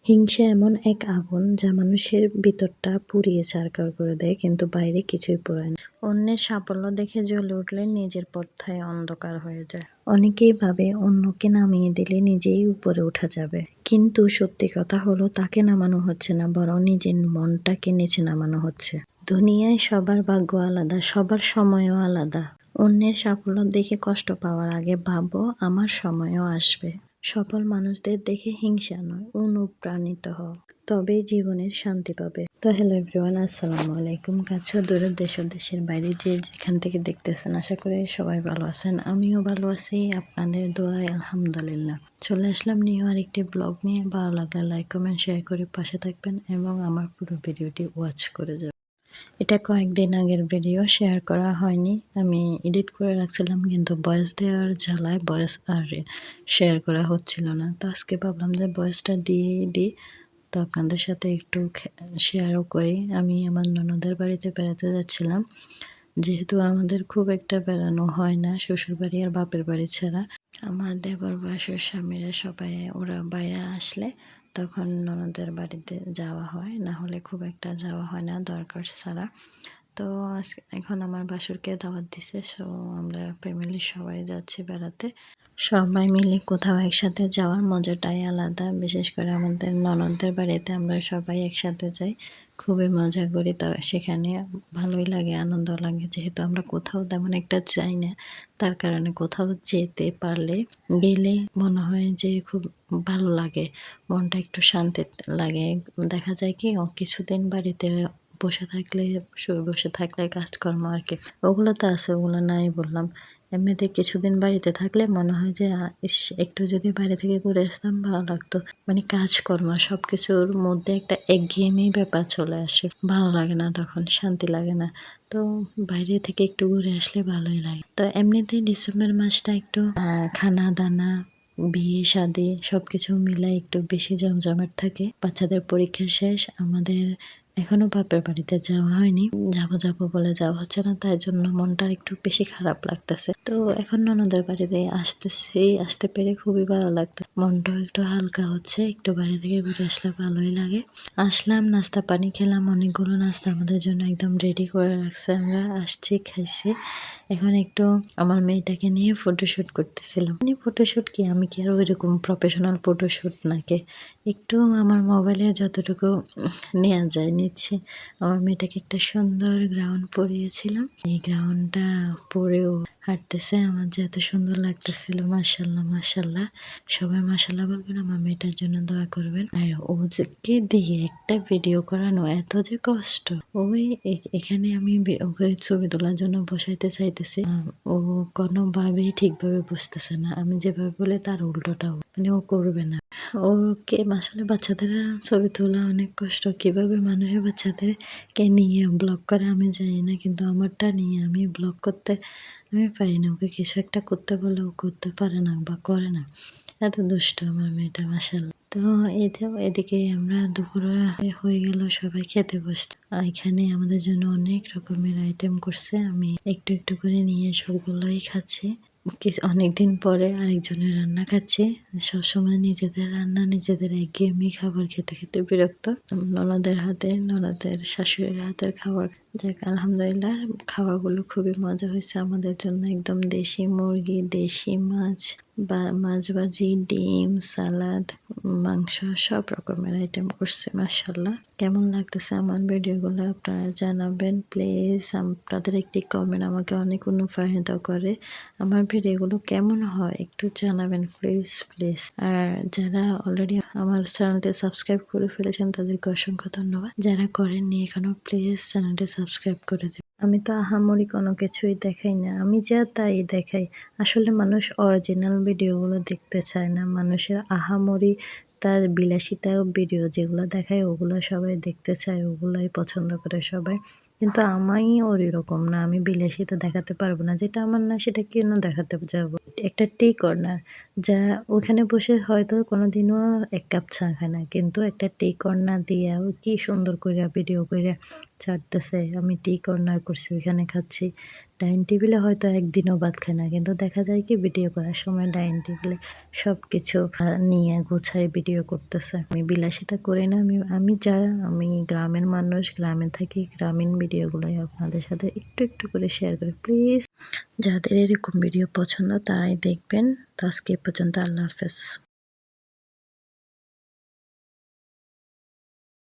হিংসা এমন এক আগুন যা মানুষের ভিতরটা পুড়িয়ে ছারখার করে দেয়, কিন্তু বাইরে কিছুই পোড়ায় না। অন্যের সাফল্য দেখে জ্বলে উঠলে নিজের পথটাই অন্ধকার হয়ে যায়। অনেকেই ভাবে অন্যকে নামিয়ে দিলে নিজেই উপরে ওঠা যাবে, কিন্তু সত্যি কথা হলো তাকে নামানো হচ্ছে না, বরং নিজের মনটাকে নিচে নামানো হচ্ছে। দুনিয়ায় সবার ভাগ্য আলাদা, সবার সময়ও আলাদা। অন্যের সাফল্য দেখে কষ্ট পাওয়ার আগে ভাবো আমার সময়ও আসবে। সফল মানুষদের দেখে হিংসা নয়, অনুপ্রাণিত হও, তবেই জীবনের শান্তি পাবে। তো হ্যালো এভরিওয়ান, আসসালামু আলাইকুম। কাছে দূরের দেশ ও দেশের বাইরে যে যেখান থেকে দেখতেছেন, আশা করি সবাই ভালো আছেন। আমিও ভালো আছি, আপনাদের দোয়ায় আলহামদুলিল্লাহ। চলে আসলাম নিউ আরেকটি ব্লগ নিয়ে। ভালো লাগলে লাইক কমেন্ট শেয়ার করে পাশে থাকবেন এবং আমার পুরো ভিডিওটি ওয়াচ করে যাবেন। এটা কয়েকদিন আগের ভিডিও, শেয়ার করা হয়নি, আমি এডিট করে রাখছিলাম, কিন্তু ভয়েস দেওয়ার ঝালায় ভয়েস আর শেয়ার করা হচ্ছিল না। তো আজকে ভাবলাম যে ভয়েসটা দিয়ে দিই, তো আপনাদের সাথে একটু শেয়ারও করি। আমি আমার ননদের বাড়িতে বেড়াতে যাচ্ছিলাম, যেহেতু আমাদের খুব একটা বেড়ানো হয় না শ্বশুর বাড়ি আর বাপের বাড়ি ছাড়া। আমার দেবর বাসুর স্বামীরা সবাই ওরা বাইরে আসলে তখন ননদের বাড়িতে যাওয়া হয়, না হলে খুব একটা যাওয়া হয় না দরকার ছাড়া। তো এখন আমার বাসুরকে দাওয়াত দিছে, সো আমরা ফ্যামিলির সবাই যাচ্ছি বেড়াতে। সবাই মিলে কোথাও একসাথে যাওয়ার মজাটাই আলাদা। বিশেষ করে আমাদের ননদদের বাড়িতে আমরা সবাই একসাথে যাই, খুবই মজা করি। তো সেখানে ভালোই লাগে, আনন্দ লাগে, যেহেতু আমরা কোথাও তেমন একটা যাই না, তার কারণে কোথাও যেতে পারলে গেলে মনে হয় যে খুব ভালো লাগে, মনটা একটু শান্তি লাগে। দেখা যায় কি কিছুদিন বাড়িতে বসে থাকলে কাজকর্ম আর কি, ওগুলো তো আছে, ওগুলো নাই বললাম। এমনিতে কিছুদিন বাড়িতে থাকলে মনে হয় যে একটু যদি বাইরে থেকে ঘুরে আসতাম ভালো লাগতো। মানে কাজকর্ম সবকিছুর মধ্যে একটা একঘেয়েমি ব্যাপার চলে আসে, ভালো লাগে না, তখন শান্তি লাগে না। তো বাইরে থেকে একটু ঘুরে আসলে ভালোই লাগে। তো এমনিতে ডিসেম্বর মাসটা একটু খানা দানা, বিয়ে শাদী সবকিছু মিলাই একটু বেশি জমজমাট থাকে। বাচ্চাদের পরীক্ষা শেষ, আমাদের এখনো বাপের বাড়িতে যাওয়া হয়নি, যাবো বলে যাওয়া হচ্ছে না, তাই জন্য মনটা একটু বেশি খারাপ লাগতেছে। তো এখন ননদের বাড়িতে আসতে পেরে খুবই ভালো লাগতো, মনটাও একটু হালকা হচ্ছে। একটু বাইরে থেকে ঘুরে আসলে ভালোই লাগে। আসলাম, নাস্তা পানি খেলাম, অনেকগুলো নাস্তা আমাদের জন্য একদম রেডি করে রাখছে, আমরা আসছি, খাইছি। এখন একটু আমার মেয়েটাকে নিয়ে ফটোশ্যুট করতেছিলাম। মানে ফটোশ্যুট কি, আমি কি আর ওইরকম প্রফেশনাল ফটোশ্যুট নাকি, একটু আমার মোবাইলে যতটুকু নেওয়া যায় নিচ্ছে। আমার মেয়েটাকে একটা সুন্দর গ্রাউন্ড পরিয়েছিলাম, এই গ্রাউন্ডটা পরেও হাঁটতেছে, আমার যে এত সুন্দর লাগতেছিল। মাশাল্লাহ মাশাল্লাহ, সবাই মাশাল্লাহ বলবেন, আমার মেয়েটার জন্য দোয়া করবেন। আর ওকে দিয়ে একটা ভিডিও করানো এত যে কষ্ট। ওই এখানে আমি ওকে ছবি তোলার জন্য বসাইতে চাইতেছি, ও কোনোভাবেই ঠিকভাবে বুঝতেছে না, আমি যেভাবে বলে তার উল্টোটাও, মানে ও করবে না। ওকে আসলে বাচ্চাদের ছবি তোলা অনেক কষ্ট, কিভাবে মানুষের বাচ্চাদেরকে নিয়ে ব্লগ করে আমি জানি না, কিন্তু আমারটা নিয়ে আমি ব্লগ করতে আমি পারি না। ওকে কিছু একটা করতে বলে ও করতে পারে না বা করে না, এত দুষ্ট আমার মেয়েটা মাশাআল্লাহ। তো এদিকে আমরা দুপুরে হয়ে গেল, সবাই খেতে বসছে। এখানে আমাদের জন্য অনেক রকমের আইটেম করছে, আমি একটু একটু করে নিয়ে সবগুলোই খাচ্ছি। অনেকদিন পরে আরেকজনের রান্না খাচ্ছি। সবসময় নিজেদের রান্না, নিজেদের একঘেয়েমি খাবার খেতে খেতে বিরক্ত। ননদের ননদের শাশুড়ির হাতের খাবার, যাক আলহামদুলিল্লাহ, খাওয়াগুলো খুবই মজা হয়েছে আমাদের জন্য। একদম দেশি মুরগি, দেশি মাছ বা মাছ ভাজি, ডিম, সালাদ, মাংস, সব রকমের আইটেম করছে। মাশাল্লাহ, কেমন লাগতেছে আমার ভিডিওগুলো আপনারা জানাবেন প্লিজ। আপনাদের একটি কমেন্ট আমাকে অনেক অনুপ্রাণিত করে। আমার ভিডিওগুলো কেমন হয় একটু জানাবেন প্লিজ প্লিজ। আর যারা অলরেডি আমার চ্যানেলটি সাবস্ক্রাইব করে ফেলেছেন তাদেরকে অসংখ্য ধন্যবাদ। যারা করেননি এখনো প্লিজ চ্যানেলটি সাবস্ক্রাইব করে দেবেন। আমি তো আহামরি কোনো কিছুই দেখাই না, আমি যা তাই দেখাই। আসলে মানুষ অরিজিনাল ভিডিওগুলো দেখতে চায় না, মানুষের আহামরি তার বিলাসিতা ভিডিও যেগুলো দেখায় ওগুলো সবাই দেখতে চায়, ওগুলাই পছন্দ করে সবাই। কিন্তু আমি ওর এরকম না, আমি বিলাসিতা দেখাতে পারবো না, যেটা আমার না সেটা কেন দেখাতে যাব। একটা টি কর্নার, যারা ওখানে বসে হয়তো কোনোদিনও এক কাপ চা খায় না, কিন্তু একটা টি কর্নার দিয়ে ও কি সুন্দর করে ভিডিও করে ছাড়তেছে। আমি টি কর্নার করছি, ওইখানে খাচ্ছি, ডাইনিং টেবিলে হয়তো একদিনও ভাত খায় না, কিন্তু দেখা যায় কি ভিডিও করার সময় ডাইনিং টেবিলে সবকিছু নিয়ে গুছায় ভিডিও করতেছে। আমি বিলাসিতা করি না, আমি গ্রামের মানুষ, গ্রামে থাকি, গ্রামীণ ভিডিওগুলোই আপনাদের সাথে একটু একটু করে শেয়ার করি। প্লিজ যাদের এরকম ভিডিও পছন্দ তারাই দেখবেন। তো আজকে এ পর্যন্ত, আল্লাহ হাফেজ।